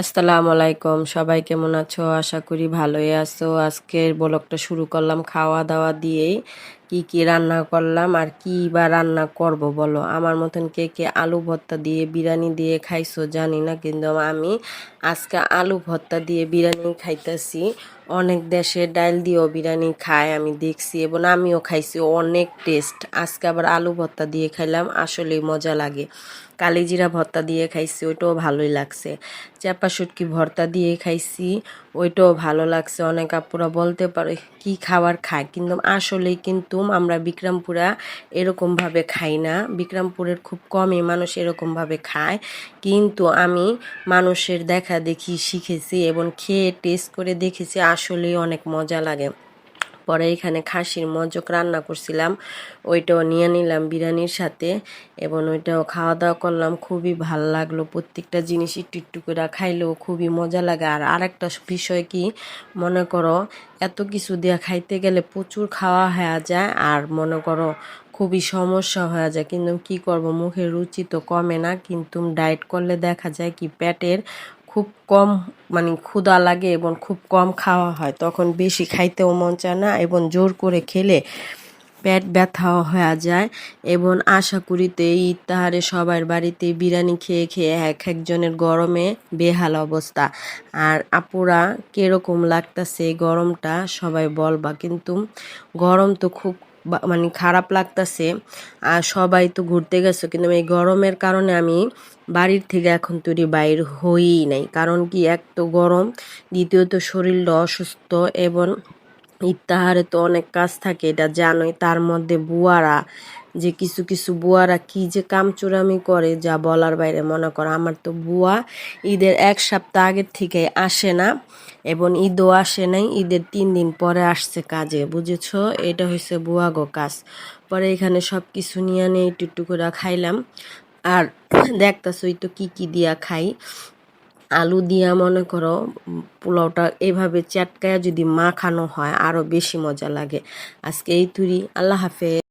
আসসালামু আলাইকুম, সবাই কেমন আছো? আশা করি ভালোই আছো। আজকের ব্লগটা শুরু করলাম খাওয়া দাওয়া দিয়েই। কি কি রান্না করলাম আর কি বা রান্না করব বলো। আমার মতন কে কে আলু ভর্তা দিয়ে বিরিয়ানি দিয়ে খাইছো জানি না, কিন্তু আমি আজকে আলু ভর্তা দিয়ে বিরিয়ানি খাইতেছি। অনেক দেশে ডাল দিয়েও বিরিয়ানি খায় আমি দেখছি, এবং আমিও খাইছি, অনেক টেস্ট। আজকে আবার আলু ভর্তা দিয়ে খাইলাম, আসলেই মজা লাগে। কালিজিরা ভর্তা দিয়ে খাইছি, ওইটাও ভালোই লাগছে। চাপা শুটকি ভর্তা দিয়ে খাইছি, ওইটাও ভালো লাগছে। অনেক আপুরা বলতে পারে কি খাবার খায়, কিন্তু আসলেই কিন্তু আমরা বিক্রমপুরা এরকমভাবে খাই না। বিক্রমপুরের খুব কমই মানুষ এরকমভাবে খায়, কিন্তু আমি মানুষের দেখা দেখি শিখেছি এবং খেয়ে টেস্ট করে দেখেছি, আসলেই অনেক মজা লাগে। পরে এখানে খাসির মজক রান্না করছিলাম, ওইটাও নিয়ে নিলাম বিরিয়ানির সাথে, এবং ওইটাও খাওয়া দাওয়া করলাম। খুবই ভাল লাগলো, প্রত্যেকটা জিনিস একটু একটু করে খাইলেও খুবই মজা লাগে। আর আরেকটা বিষয় কি, মনে করো এত কিছু দিয়ে খাইতে গেলে প্রচুর খাওয়া হয়ে যায়, আর মনে করো খুবই সমস্যা হয়ে যায়। কিন্তু কি করব, মুখের রুচি তো কমে না। কিন্তু ডায়েট করলে দেখা যায় কি পেটের খুব কম ক্ষুধা লাগে এবং খুব কম খাওয়া হয়, তখন বেশি খাইতেও মন চায় না, এবং জোর করে খেলে পেট ব্যথাও হয়ে যায়। এবং আশা করিতে এই ইফতারে সবার বাড়িতে বিরিয়ানি খেয়ে খেয়ে এক একজনের গরমে বেহাল অবস্থা। আর আপুরা কিরকম লাগতাছে এই গরমটা সবাই বলবা। কিন্তু গরম তো খুব খারাপ লাগতাছে। আর সবাই তো ঘুরতে গেছো, কিন্তু এই গরমের কারণে আমি বাড়ির থেকে এখন তৈরি বাইর হইই নাই। কারণ কি, এক তো গরম, দ্বিতীয়ত শরীরটা অসুস্থ, এবং ইফতাহারে তো অনেক কাজ থাকে, এটা জানোই। তার মধ্যে বুয়ারা, যে কিছু কিছু বুয়ারা কি যে কামচুরামি করে যা বলার বাইরে। মনে করো আমার তো বুয়া ঈদের 1 সপ্তাহ আগের থেকে আসে না, এবং ঈদও আসে নাই, ঈদের 3 দিন পরে আসছে কাজে, বুঝেছো? এটা হয়েছে বুয়াগো কাজ। পরে এখানে সব কিছু নিয়ে নিয়ে একটু একটু করে খাইলাম। আর দেখতাছই তো কি কি দিয়া খাই। আলু দিয়া মনে করো পোলাওটা এভাবে চ্যাটকায়া যদি মাখানো হয় আরো বেশি মজা লাগে। আজকে এই তুরি, আল্লাহ হাফেজ।